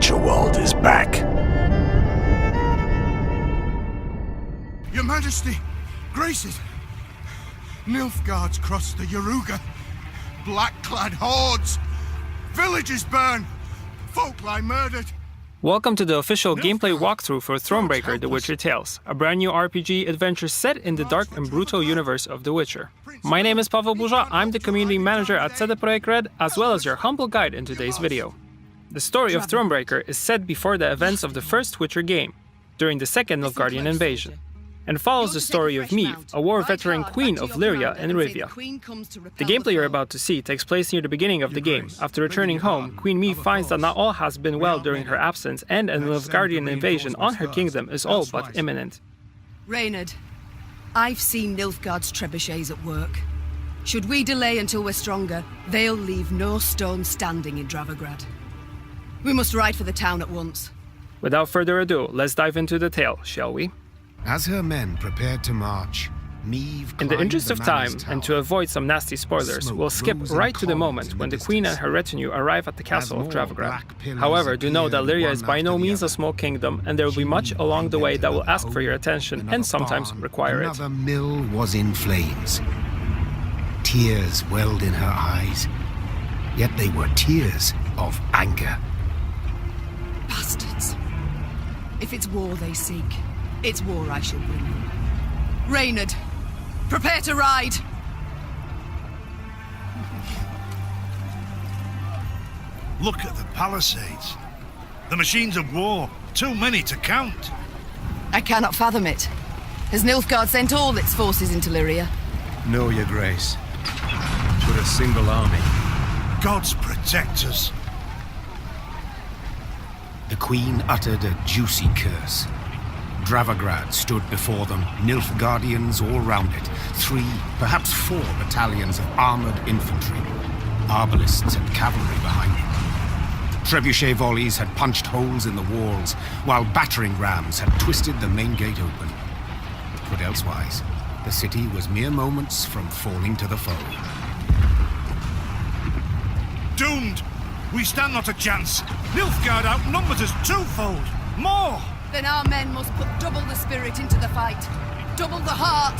Witcher world is back. Your Majesty, graces. Nilfgaard's crossed the Yaruga. Black-clad hordes. Villages burn. Folk lie murdered. Welcome to the official gameplay walkthrough for Thronebreaker: The Witcher Tales, a brand new RPG adventure set in the dark and brutal universe of The Witcher. My name is Pavel Burza, I'm the community manager at CD Projekt RED, as well as your humble guide in today's video. The story of Thronebreaker is set before the events of the first Witcher game, during the second Nilfgaardian invasion, and follows the story of Мэве, a war veteran queen of Lirии and Ривии. The gameplay you're about to see takes place near the beginning of the game. After returning home, Queen Мэве finds that not all has been well during her absence, and a Nilfgaardian invasion on her kingdom is all but imminent. Reynard, I've seen Nilfgaard's trebuchets at work. Should we delay until we're stronger, they'll leave no stone standing in Dravigrad. We must ride for the town at once. Without further ado, let's dive into the tale, shall we? As her men prepared to march, Мэве In the interest of time, and to avoid some nasty spoilers, we'll skip right to the moment when the queen and her retinue arrive at the castle of Dravigrad. However, do know that Lirии is by no means a small kingdom, and there will be much along the way that will ask for your attention and sometimes require it. Another mill was in flames. Tears welled in her eyes, yet they were tears of anger. Bastards. If it's war they seek, it's war I shall bring them. Reynard, prepare to ride! Look at the palisades. The machines of war, too many to count. I cannot fathom it. Has Nilfgaard sent all its forces into Lirии? No, your grace. But a single army. Gods protect us. The queen uttered a juicy curse. Dravigrad stood before them, Nilfgaardians all round it, 3, perhaps 4 battalions of armoured infantry, arbalists and cavalry behind them. Trebuchet volleys had punched holes in the walls, while battering rams had twisted the main gate open. Put elsewise, the city was mere moments from falling to the foe. Doomed! We stand not a chance. Nilfgaard outnumbers us twofold. More! Then our men must put double the spirit into the fight. Double the heart.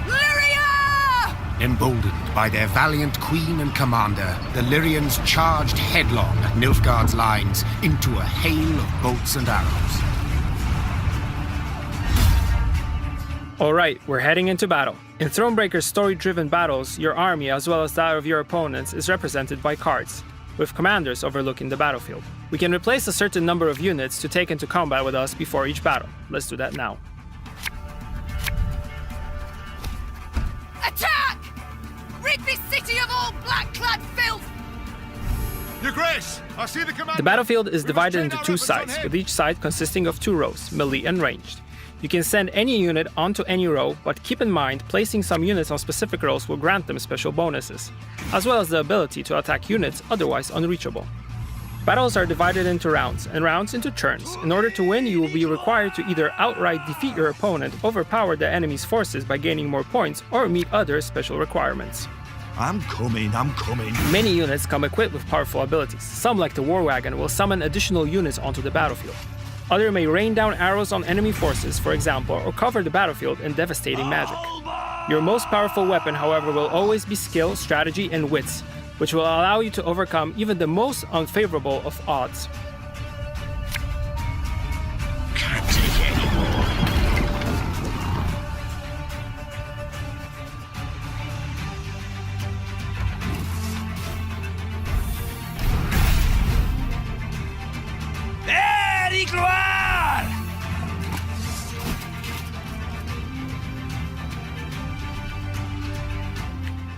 Lirии! Emboldened by their valiant queen and commander, the Lyrians charged headlong at Nilfgaard's lines into a hail of bolts and arrows. Alright, we're heading into battle. In Thronebreaker's story-driven battles, your army, as well as that of your opponents, is represented by cards, with commanders overlooking the battlefield. We can replace a certain number of units to take into combat with us before each battle. Let's do that now. Attack! Rid this city of all black-clad filth! Your Grace, I see the commander. The battlefield is divided into 2 sides, with each side consisting of 2 rows, melee and ranged. You can send any unit onto any row, but keep in mind placing some units on specific rows will grant them special bonuses, as well as the ability to attack units otherwise unreachable. Battles are divided into rounds, and rounds into turns. In order to win, you will be required to either outright defeat your opponent, overpower the enemy's forces by gaining more points, or meet other special requirements. I'm coming. Many units come equipped with powerful abilities. Some, like the War Wagon, will summon additional units onto the battlefield. Others may rain down arrows on enemy forces, for example, or cover the battlefield in devastating magic. Your most powerful weapon, however, will always be skill, strategy, and wits, which will allow you to overcome even the most unfavorable of odds. Can't take any more.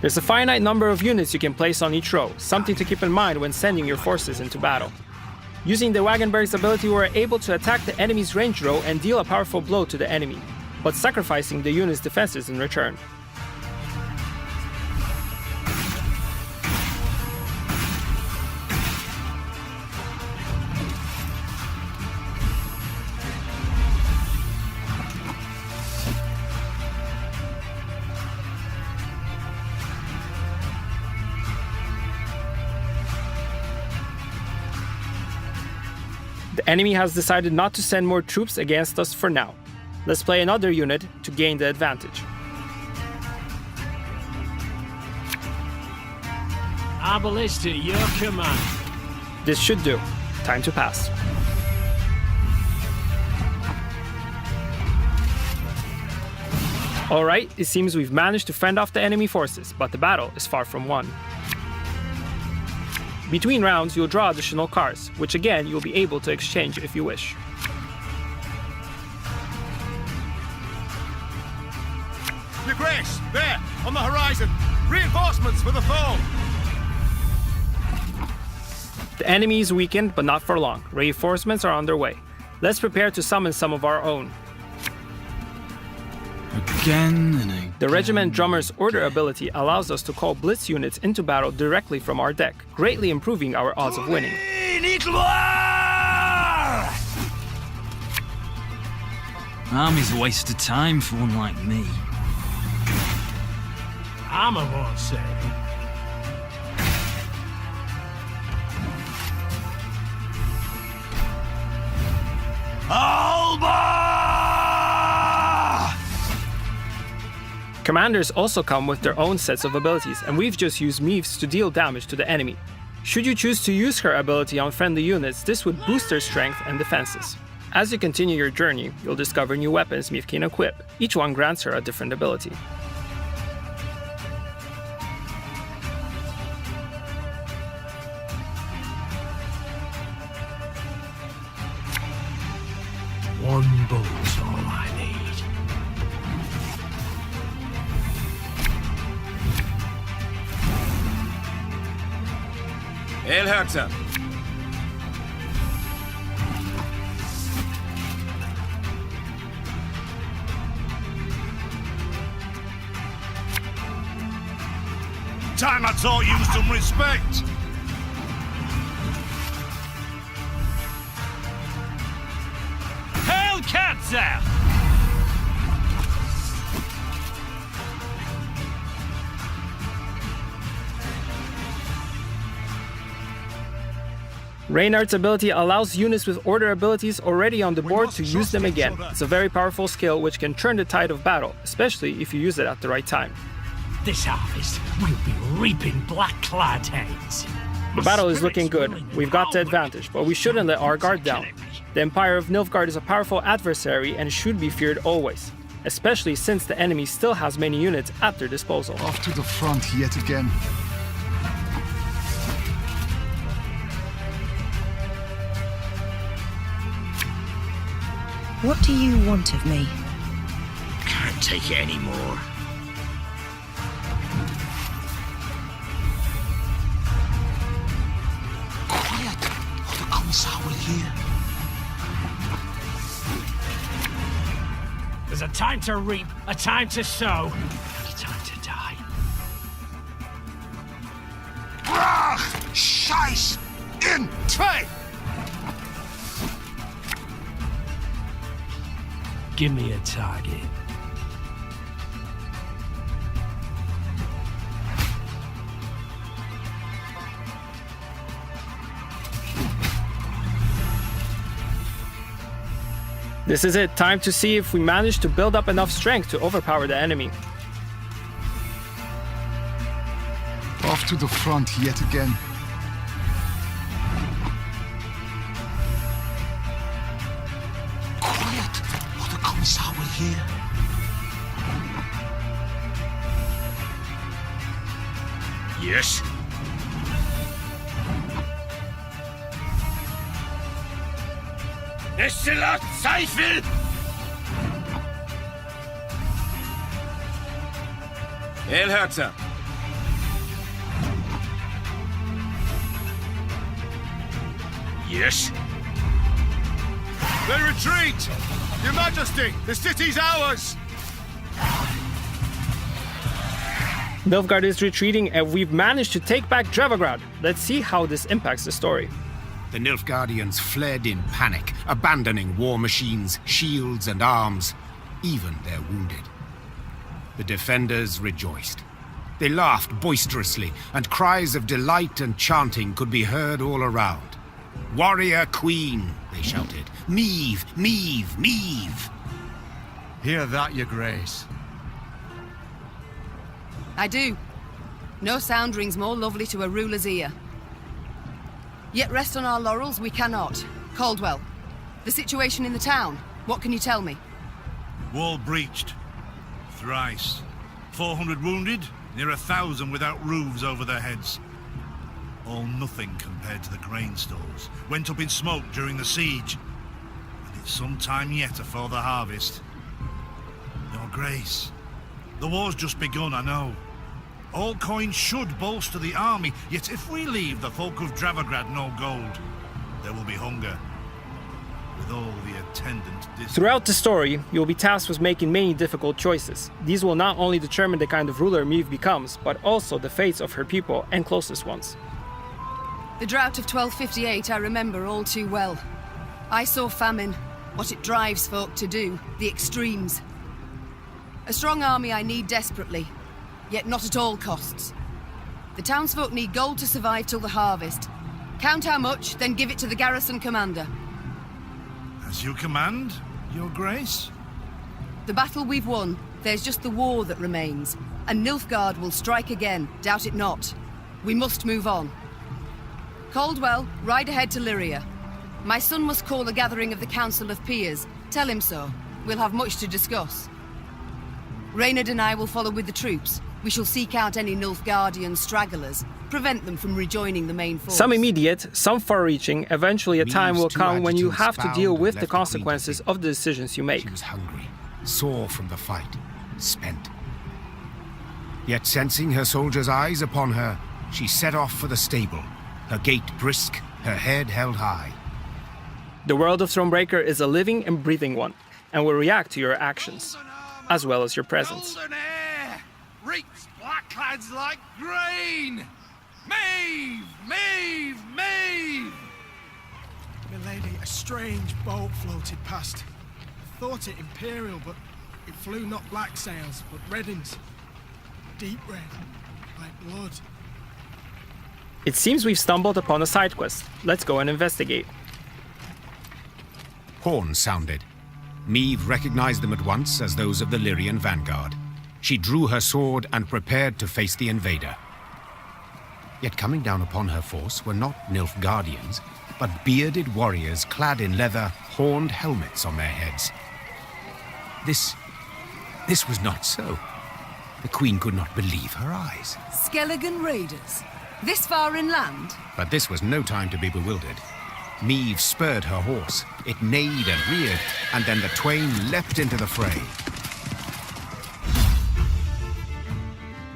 There's a finite number of units you can place on each row, something to keep in mind when sending your forces into battle. Using the Wagenberg's ability, we are able to attack the enemy's range row and deal a powerful blow to the enemy, but sacrificing the unit's defenses in return. The enemy has decided not to send more troops against us for now. Let's play another unit to gain the advantage. Our ballista, your command. This should do. Time to pass. Alright, it seems we've managed to fend off the enemy forces, but the battle is far from won. Between rounds, you'll draw additional cards, which again you'll be able to exchange if you wish. Your Grace, there, on the horizon. Reinforcements for the foe. The enemy is weakened, but not for long. Reinforcements are on their way. Let's prepare to summon some of our own. Again and again. The Regiment Drummer's Order ability allows us to call blitz units into battle directly from our deck, greatly improving our odds of winning. Army's a waste of time for one like me. Armor won't save. Commanders also come with their own sets of abilities, and we've just used Meves to deal damage to the enemy. Should you choose to use her ability on friendly units, this would boost their strength and defenses. As you continue your journey, you'll discover new weapons Meave can equip. Each one grants her a different ability. One bullet's all I need. Gheralta. Time I taught you some respect. Hail Katza! Reynard's ability allows units with order abilities already on the board to use them again. It's a very powerful skill which can turn the tide of battle, especially if you use it at the right time. This harvest, we'll be reaping black-clad heads. The battle is looking good. We've got the advantage, but we shouldn't let our guard down. The Empire of Nilfgaard is a powerful adversary and should be feared always, especially since the enemy still has many units at their disposal. Off to the front yet again. What do you want of me? Can't take it anymore. Quiet, or the Commissar will hear. There's a time to reap, a time to sow, and a time to die. Brach! Scheiß! In! Zwei! Give me a target. This is it, time to see if we manage to build up enough strength to overpower the enemy. Off to the front yet again. Quiet, or the Commissar will hear. Yes. Nestiller Zweifel! Gheralta. Yes. They retreat! Your Majesty, the city's ours! Nilfgaard is retreating and we've managed to take back Dravigrad. Let's see how this impacts the story. The Nilfgaardians fled in panic, abandoning war machines, shields, and arms, even their wounded. The defenders rejoiced. They laughed boisterously, and cries of delight and chanting could be heard all around. Warrior Queen, they shouted. Meve! Meve! Meve! Hear that, your grace. I do. No sound rings more lovely to a ruler's ear. Yet rest on our laurels we cannot. Caldwell, the situation in the town, what can you tell me? Wall breached. Thrice. 400 wounded, near 1,000 without roofs over their heads. All nothing compared to the grain stores. Went up in smoke during the siege. And it's some time yet afore the harvest. Your Grace, the war's just begun, I know. All coins should bolster the army, yet if we leave the folk of Dravograd no gold, there will be hunger. With all the attendant Throughout the story, you will be tasked with making many difficult choices. These will not only determine the kind of ruler Meve becomes, but also the fates of her people and closest ones. The drought of 1258 I remember all too well. I saw famine, what it drives folk to do, the extremes. A strong army I need desperately, yet not at all costs. The townsfolk need gold to survive till the harvest. Count how much, then give it to the garrison commander. As you command, Your Grace? The battle we've won, there's just the war that remains. And Nilfgaard will strike again, doubt it not. We must move on. Caldwell, ride ahead to Lirии. My son must call a gathering of the Council of Peers. Tell him so. We'll have much to discuss. Reynard and I will follow with the troops. We shall seek out any Nilfgaardian stragglers, prevent them from rejoining the main force. Some immediate, some far-reaching, eventually a time will come when you have to deal with the consequences of the decisions you make. She was hungry, sore from the fight, spent. Yet sensing her soldiers' eyes upon her, she set off for the stable, her gait brisk, her head held high. The world of Thronebreaker is a living and breathing one, and will react to your actions, as well as your presence. Golden air reaps blackclads like grain. Maeve! Maeve! Maeve! Milady, a strange boat floated past. I thought it imperial, but it flew not black sails, but reddens. Deep red, like blood. It seems we've stumbled upon a side quest. Let's go and investigate. Horns sounded. Meve recognized them at once as those of the Lyrian vanguard. She drew her sword and prepared to face the invader. Yet coming down upon her force were not Nilfgaardians, but bearded warriors clad in leather, horned helmets on their heads. This was not so. The Queen could not believe her eyes. Skelligan raiders? This far inland? But this was no time to be bewildered. Meve spurred her horse. It neighed and reared, and then the twain leapt into the fray.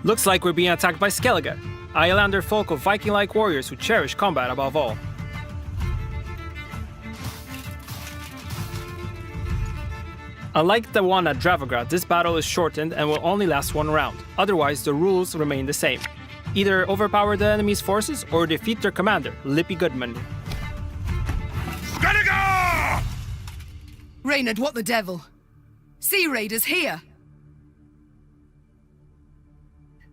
Looks like we're being attacked by Skellige, Islander folk of Viking-like warriors who cherish combat above all. Unlike the one at Dravograd, this battle is shortened and will only last one round. Otherwise, the rules remain the same. Either overpower the enemy's forces or defeat their commander, Lippy Goodman. Skellige! Reynard, what the devil? Sea raiders here!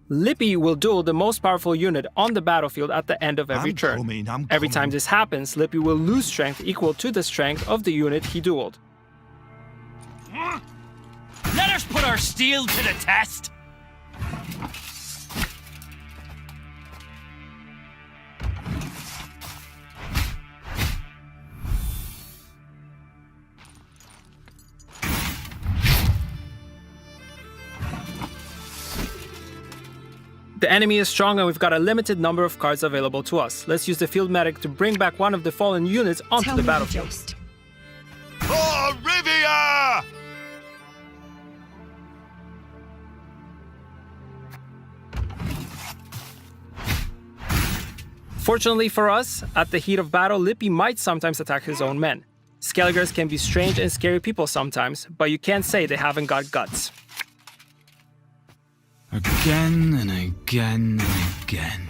Lippy will duel the most powerful unit on the battlefield at the end of every turn. Every time this happens, Lippy will lose strength equal to the strength of the unit he dueled. Let us put our steel to the test! The enemy is strong and we've got a limited number of cards available to us. Let's use the field medic to bring back one of the fallen units onto the battlefield. For Ривии! Fortunately for us, at the heat of battle, Lippy might sometimes attack his own men. Skelligers can be strange and scary people sometimes, but you can't say they haven't got guts. Again and again and again.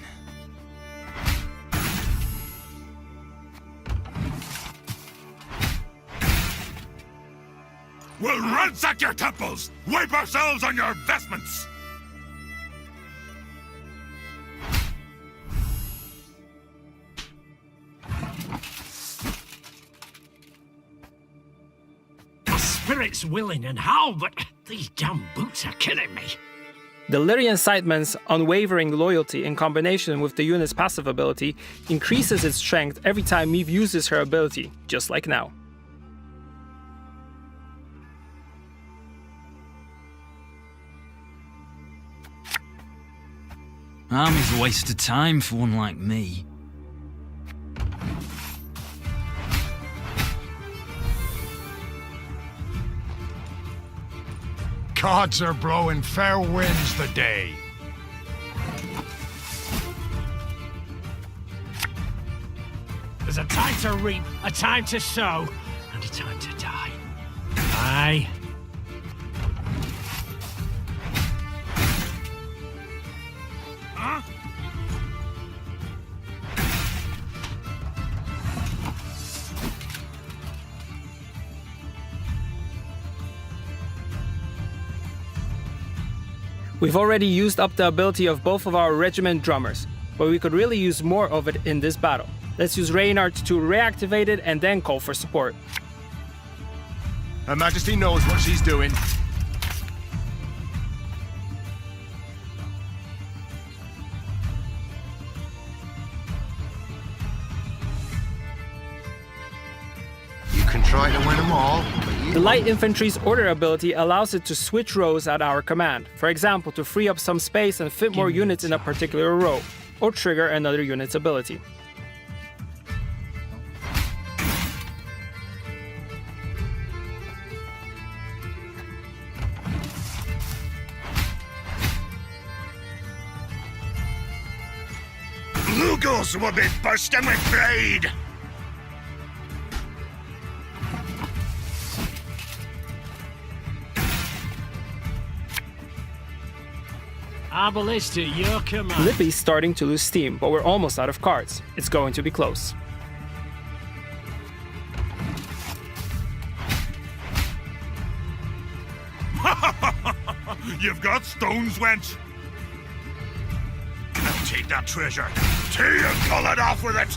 We'll ransack your temples! Wipe ourselves on your vestments! spirit's willing and how, but these damn boots are killing me. The Lyrian Sightman's unwavering loyalty in combination with the unit's passive ability increases its strength every time Meve uses her ability, just like now. Army's a waste of time for one like me. Gods are blowing fair winds the day. There's a time to reap, a time to sow, and a time to die. Aye. Huh? We've already used up the ability of both of our regiment drummers, but we could really use more of it in this battle. Let's use Reynard to reactivate it and then call for support. Her Majesty knows what she's doing. You can try to win them all, but The light infantry's order ability allows it to switch rows at our command, for example to free up some space and fit more units in a particular row, or trigger another unit's ability. Lugos will be bursting with pride! Our ballista, your command. Lippy's starting to lose steam, but we're almost out of cards. It's going to be close. You've got stones, wench! Now take that treasure, till you call it off with it!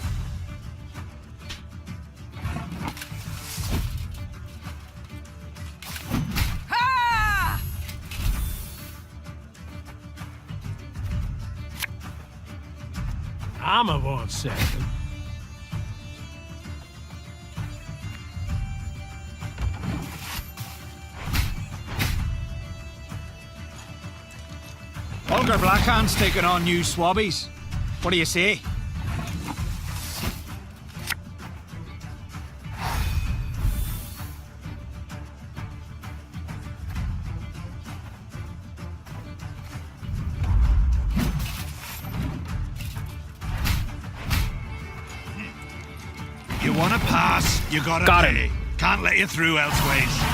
Armor won't save them. Olga Blackhand's taking on new swabbies. What do you say? You wanna pass, you gotta Got pay. him. Can't let you through elseways.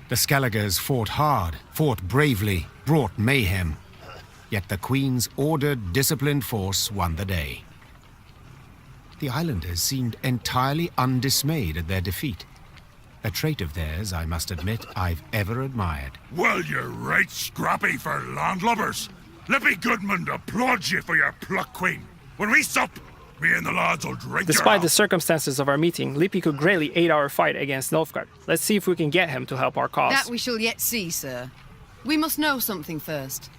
The Skelligers fought hard, fought bravely, brought mayhem. Yet the Queen's ordered, disciplined force won the day. The islanders seemed entirely undismayed at their defeat. A trait of theirs, I must admit, I've ever admired. Well, you're right scrappy for landlubbers. Lippy Goodman applauds you for your pluck, Queen. When we sup, me and the lads will drink Despite the circumstances of our meeting, Lippy could greatly aid our fight against Nilfgaard. Let's see if we can get him to help our cause. That we shall yet see, sir. We must know something first.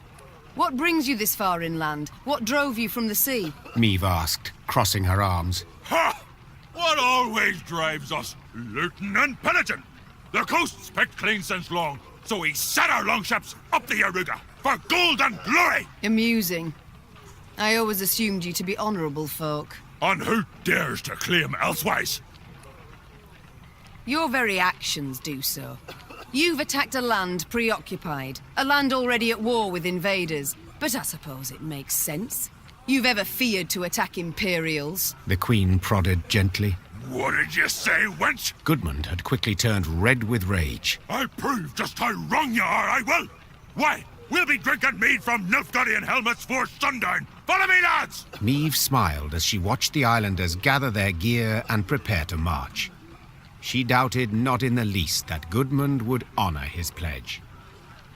What brings you this far inland? What drove you from the sea? Meve asked, crossing her arms. Ha! What always drives us? Looting and pillaging. The coast's picked clean since long, so we set our longships up the Yaruga for gold and glory! Amusing. I always assumed you to be honourable folk. And who dares to claim elsewise? Your very actions do so. You've attacked a land preoccupied, a land already at war with invaders. But I suppose it makes sense. You've ever feared to attack Imperials? The Queen prodded gently. What did you say, wench? Goodmund had quickly turned red with rage. I'll prove just how wrong you are, I will! Why, we'll be drinking mead from Nilfgaardian helmets for sundown! Follow me, lads! Meve smiled as she watched the islanders gather their gear and prepare to march. She doubted not in the least that Goodmund would honor his pledge.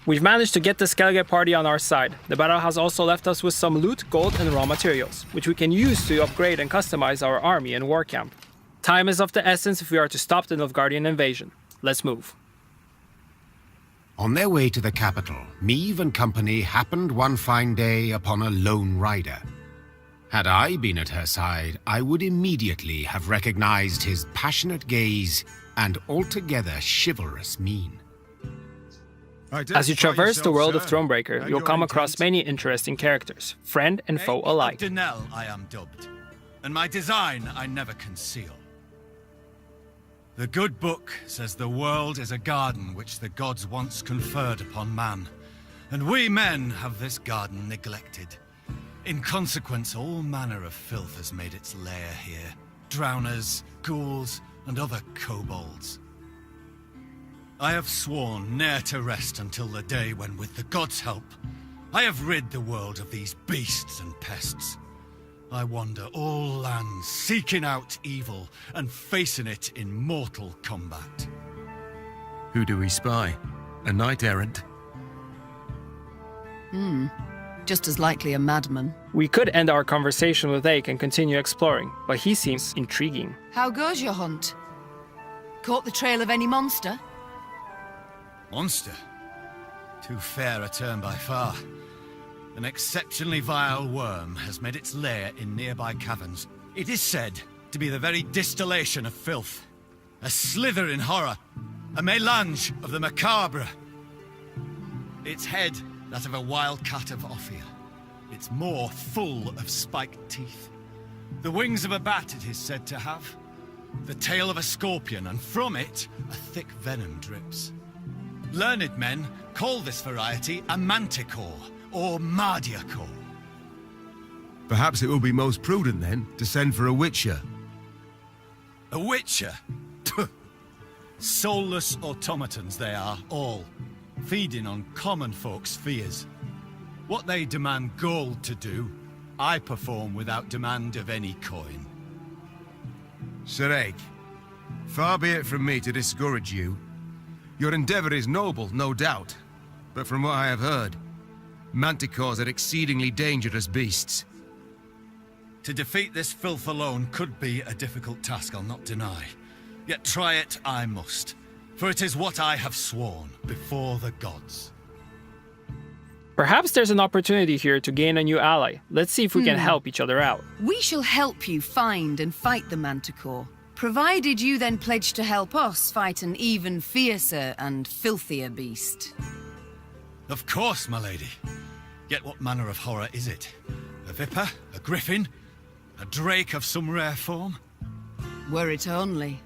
We've managed to get the Skellige party on our side. The battle has also left us with some loot, gold and raw materials, which we can use to upgrade and customize our army and war camp. Time is of the essence if we are to stop the Nilfgaardian invasion. Let's move. On their way to the capital, Méve and company happened one fine day upon a lone rider. Had I been at her side, I would immediately have recognized his passionate gaze and altogether chivalrous mien. As you traverse the world of Thronebreaker, you'll come across many interesting characters, friend and foe alike. Denel, I am dubbed, and my design I never conceal. The good book says the world is a garden which the gods once conferred upon man, and we men have this garden neglected. In consequence, all manner of filth has made its lair here. Drowners, ghouls, and other kobolds. I have sworn ne'er to rest until the day when, with the gods' help, I have rid the world of these beasts and pests. I wander all lands, seeking out evil and facing it in mortal combat. Who do we spy? A knight-errant? Just as likely a madman. We could end our conversation with Ake and continue exploring, but he seems intriguing. How goes your hunt? Caught the trail of any monster? Monster? Too fair a term by far. An exceptionally vile worm has made its lair in nearby caverns. It is said to be the very distillation of filth. A slither in horror. A mélange of the macabre. Its head, that of a wild cat of Ophir. Its maw full of spiked teeth. The wings of a bat it is said to have. The tail of a scorpion, and from it, a thick venom drips. Learned men call this variety a manticore, or mardiacore. Perhaps it will be most prudent, then, to send for a witcher. A witcher? Soulless automatons they are, all, feeding on common folks' fears. What they demand gold to do, I perform without demand of any coin. Sir Ake, far be it from me to discourage you. Your endeavor is noble, no doubt, but from what I have heard, manticores are exceedingly dangerous beasts. To defeat this filth alone could be a difficult task, I'll not deny. Yet try it I must, for it is what I have sworn before the gods. Perhaps there's an opportunity here to gain a new ally. Let's see if we can help each other out. We shall help you find and fight the manticore, provided you then pledge to help us fight an even fiercer and filthier beast. Of course, my lady. Yet what manner of horror is it? A viper? A griffin? A drake of some rare form? Were it only.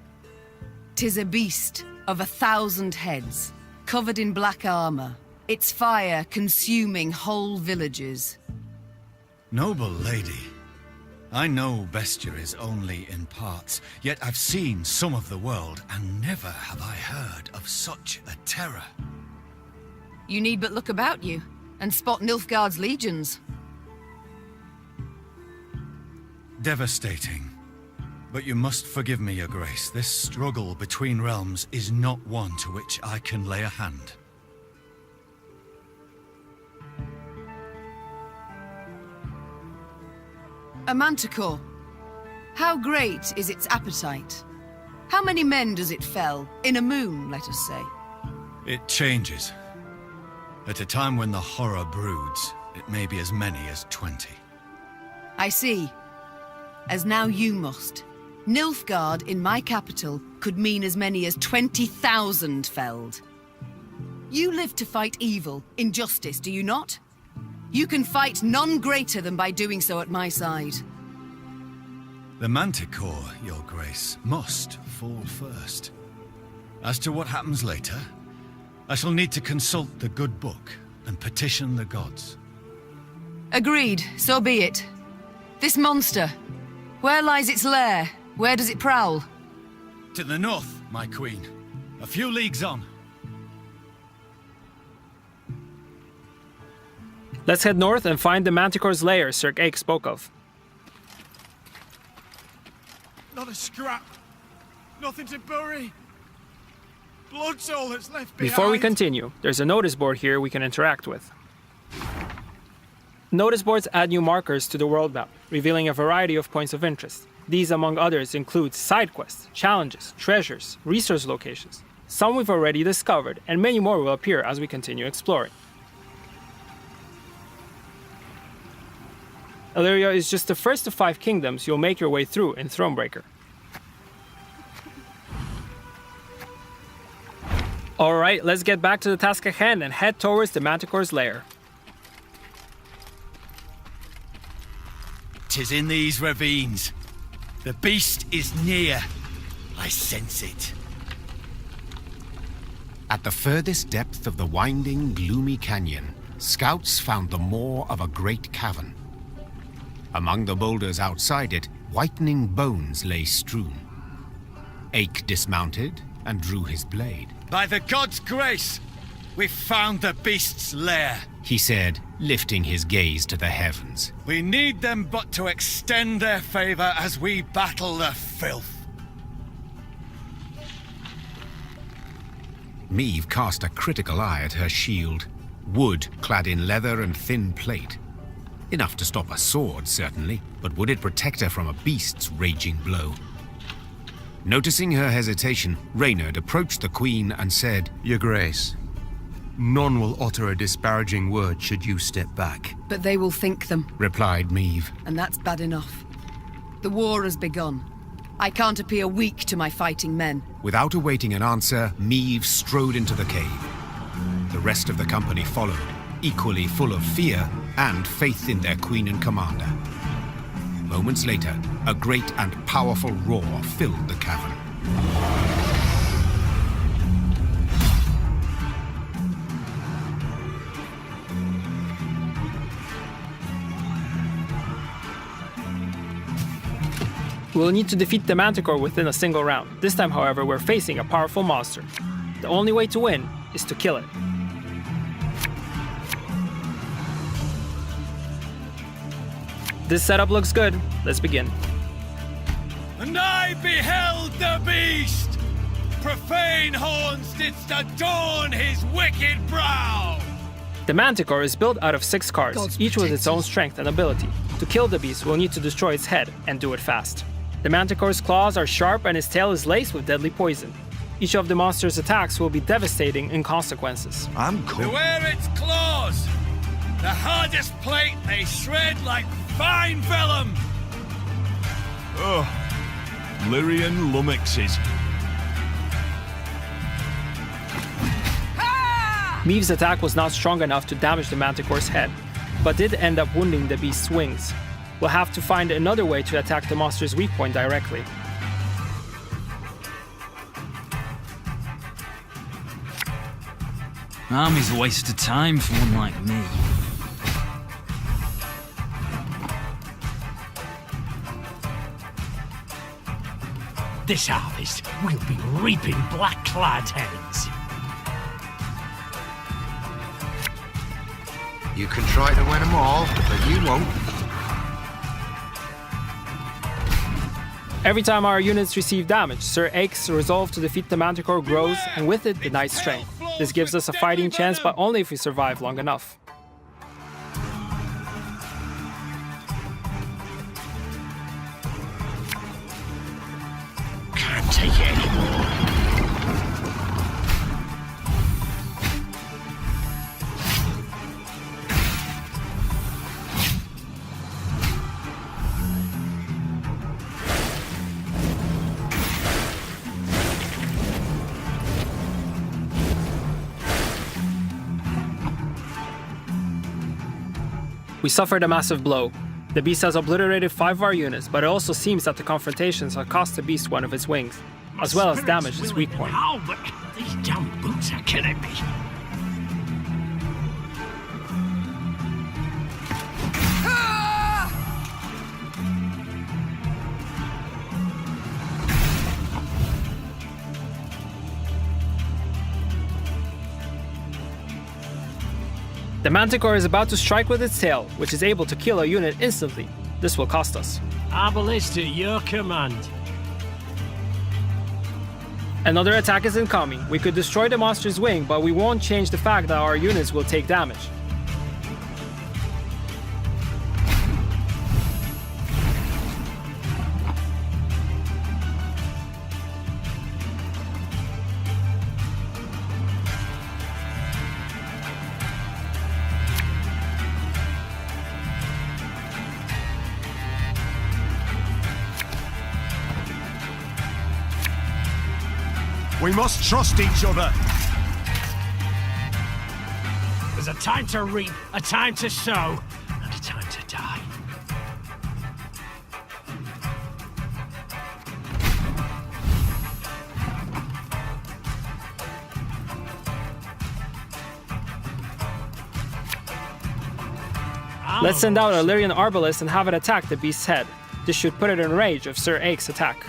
'Tis a beast of 1,000 heads, covered in black armor, its fire consuming whole villages. Noble lady, I know bestiary is only in parts, yet I've seen some of the world, and never have I heard of such a terror. You need but look about you, and spot Nilfgaard's legions. Devastating. But you must forgive me, Your Grace. This struggle between realms is not one to which I can lay a hand. A manticore. How great is its appetite? How many men does it fell? In a moon, let us say. It changes. At a time when the horror broods, it may be as many as 20. I see. As now you must. Nilfgaard in my capital could mean as many as 20,000 felled. You live to fight evil, injustice, do you not? You can fight none greater than by doing so at my side. The manticore, Your Grace, must fall first. As to what happens later, I shall need to consult the good book and petition the gods. Agreed, so be it. This monster, where lies its lair? Where does it prowl? To the north, my queen. A few leagues on. Let's head north and find the manticore's lair Sir Ake spoke of. Not a scrap. Nothing to bury. blood's all that's left behind. Before we continue, there's a notice board here we can interact with. Notice boards add new markers to the world map, revealing a variety of points of interest. These, among others, include side quests, challenges, treasures, resource locations. Some we've already discovered, and many more will appear as we continue exploring. Illyria is just the first of 5 kingdoms you'll make your way through in Thronebreaker. Alright, let's get back to the task at hand and head towards the Manticore's lair. 'Tis in these ravines. The beast is near. I sense it. At the furthest depth of the winding, gloomy canyon, scouts found the maw of a great cavern. Among the boulders outside it, whitening bones lay strewn. Ake dismounted and drew his blade. By the god's grace, we've found the beast's lair, he said, lifting his gaze to the heavens. We need them but to extend their favor as we battle the filth. Meve cast a critical eye at her shield. Wood clad in leather and thin plate. Enough to stop a sword, certainly, but would it protect her from a beast's raging blow? Noticing her hesitation, Reynard approached the queen and said, Your Grace, none will utter a disparaging word should you step back. But they will think them, replied Meve. and that's bad enough. The war has begun. I can't appear weak to my fighting men. Without awaiting an answer, Meve strode into the cave. The rest of the company followed, equally full of fear and faith in their queen and commander. Moments later, a great and powerful roar filled the cavern. We'll need to defeat the Manticore within a single round. This time, however, we're facing a powerful monster. The only way to win is to kill it. This setup looks good. Let's begin. And I beheld the beast! Profane horns didst adorn his wicked brow! The Manticore is built out of 6 cards, God's each with its own protectors. strength and ability. To kill the beast, we'll need to destroy its head, and do it fast. The Manticore's claws are sharp and its tail is laced with deadly poison. Each of the monster's attacks will be devastating in consequences. I'm cool. Beware its claws! The hardest plate they shred like fine vellum! Oh, Lyrian lummoxes. Meve's attack was not strong enough to damage the Manticore's head, but did end up wounding the beast's wings. We'll have to find another way to attack the monster's weak point directly. Army's a waste of time for one like me. This harvest, we'll be reaping black-clad heads. You can try to win them all, but you won't. Every time our units receive damage, Sir Ake's resolve to defeat the Manticore grows, and with it, the knight's strength. This gives us a fighting chance, but only if we survive long enough. Can't take it anymore. We suffered a massive blow. The beast has obliterated 5 of our units, but it also seems that the confrontations have cost the beast one of its wings, as well as damaged its weak point. How, but these damn boots are killing me. The Manticore is about to strike with its tail, which is able to kill a unit instantly. This will cost us. Our ballista, your command. Another attack is incoming. We could destroy the monster's wing, but we won't change the fact that our units will take damage. We must trust each other. There's a time to reap, a time to sow, and a time to die. Let's send out a Lyrian Arbalest and have it attack the beast's head. This should put it in range of Sir Ake's attack.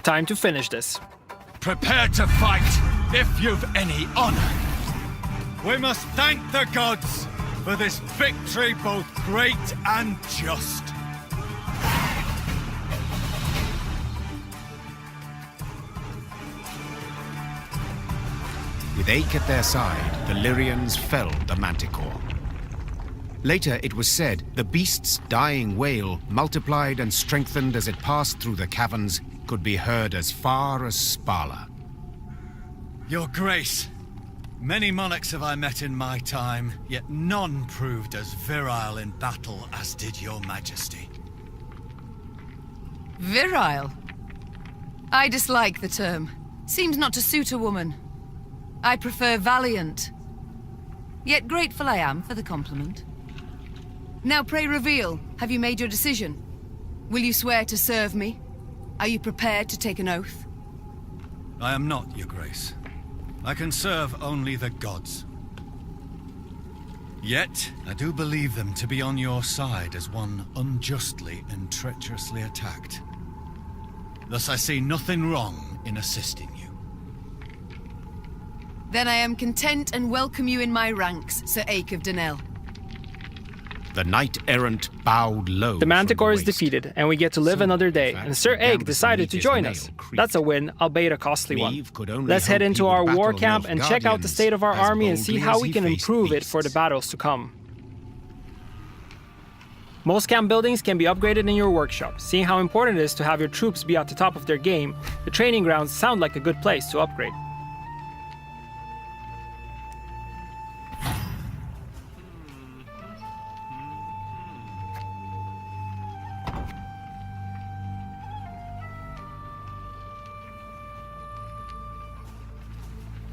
Time to finish this. Prepare to fight, if you've any honor. We must thank the gods for this victory both great and just. With Ake at their side, the Lyrians felled the Manticore. Later, it was said, the beast's dying wail, multiplied and strengthened as it passed through the caverns, could be heard as far as Spala. Your Grace, many monarchs have I met in my time, yet none proved as virile in battle as did your Majesty. Virile? I dislike the term. Seems not to suit a woman. I prefer valiant. Yet grateful I am for the compliment. Now pray reveal, have you made your decision? Will you swear to serve me? Are you prepared to take an oath? I am not, Your Grace. I can serve only the gods. Yet, I do believe them to be on your side as one unjustly and treacherously attacked. Thus I see nothing wrong in assisting you. Then I am content and welcome you in my ranks, Sir Ake of Denel. The knight-errant bowed low. The Manticore is defeated, and we get to live another day, and Sir Ake decided to join us. That's a win, albeit a costly one. Let's head into our war camp and check out the state of our army and see how we can improve it for the battles to come. Most camp buildings can be upgraded in your workshop. Seeing how important it is to have your troops be at the top of their game, the training grounds sound like a good place to upgrade.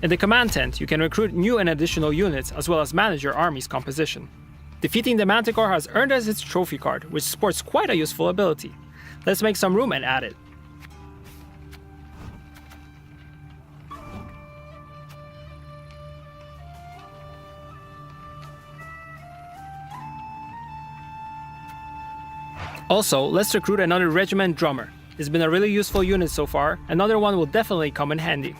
In the command tent, you can recruit new and additional units, as well as manage your army's composition. Defeating the Manticore has earned us its trophy card, which sports quite a useful ability. Let's make some room and add it. Also, let's recruit another regiment drummer. It's been a really useful unit so far. Another one will definitely come in handy.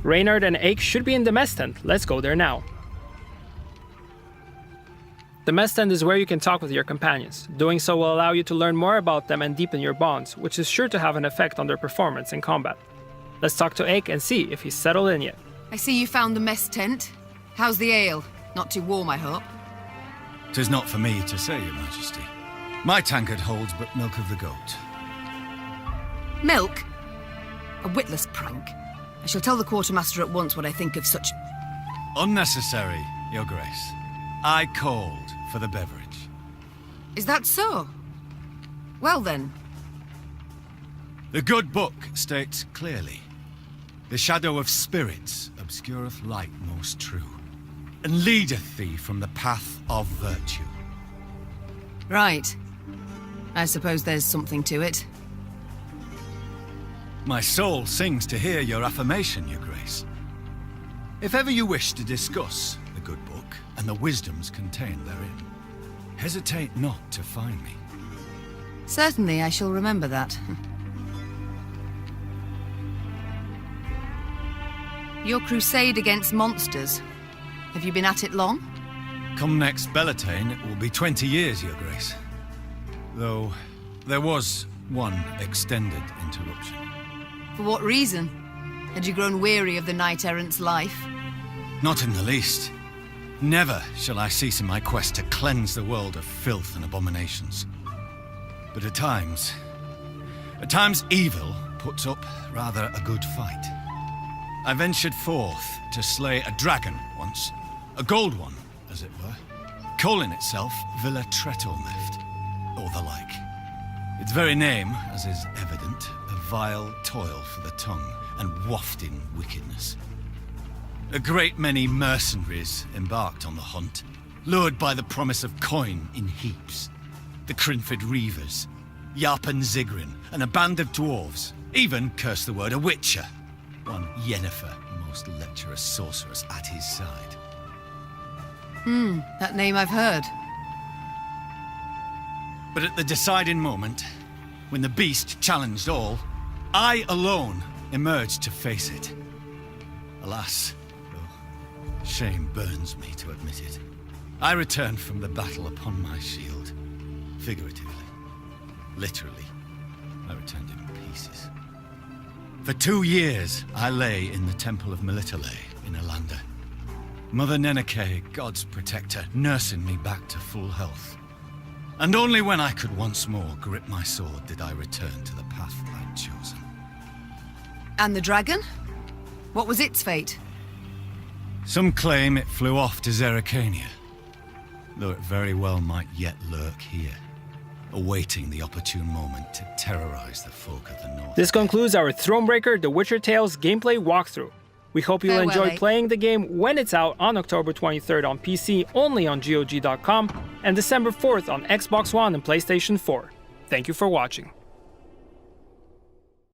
Reynard and Ake should be in the mess tent. Let's go there now. The mess tent is where you can talk with your companions. Doing so will allow you to learn more about them and deepen your bonds, which is sure to have an effect on their performance in combat. Let's talk to Ake and see if he's settled in yet. I see you found the mess tent. How's the ale? Not too warm, I hope. 'Tis not for me to say, Your Majesty. My tankard holds but milk of the goat. Milk? A witless prank. I shall tell the quartermaster at once what I think of such... Unnecessary, Your Grace. I called for the beverage. Is that so? Well then. The good book states clearly, the shadow of spirits obscureth light most true, and leadeth thee from the path of virtue. Right. I suppose there's something to it. My soul sings to hear your affirmation, Your Grace. If ever you wish to discuss the good book and the wisdoms contained therein, hesitate not to find me. Certainly, I shall remember that. Your crusade against monsters. Have you been at it long? Come next Bellatane, it will be 20 years, Your Grace. Though, there was one extended interruption. For what reason? Had you grown weary of the knight-errant's life? Not in the least. Never shall I cease in my quest to cleanse the world of filth and abominations. But at times evil puts up rather a good fight. I ventured forth to slay a dragon once, a gold one, as it were, calling itself Villa Tretomeft, or the like. Its very name, as is evident, a vile toil for the tongue and wafting wickedness. A great many mercenaries embarked on the hunt, lured by the promise of coin in heaps. The Crinford Reavers, Yarpen Zigrin, and a band of dwarves, even, curse the word, a witcher. One Yennefer, most lecherous sorceress, at his side. That name I've heard. But at the deciding moment, when the beast challenged all, I alone emerged to face it. Alas, though shame burns me to admit it, I returned from the battle upon my shield. Figuratively. Literally, I returned in pieces. For 2 years, I lay in the temple of Melitele in Alanda. Mother Neneke, God's protector, nursing me back to full health. And only when I could once more grip my sword did I return to the path I'd chosen. And the dragon? What was its fate? Some claim it flew off to Zerrikania, though it very well might yet lurk here, awaiting the opportune moment to terrorize the folk of the north. This concludes our Thronebreaker The Witcher Tales gameplay walkthrough. We hope you'll enjoy playing the game when it's out on October 23rd on PC only on GOG.com and December 4th on Xbox One and PlayStation 4. Thank you for watching.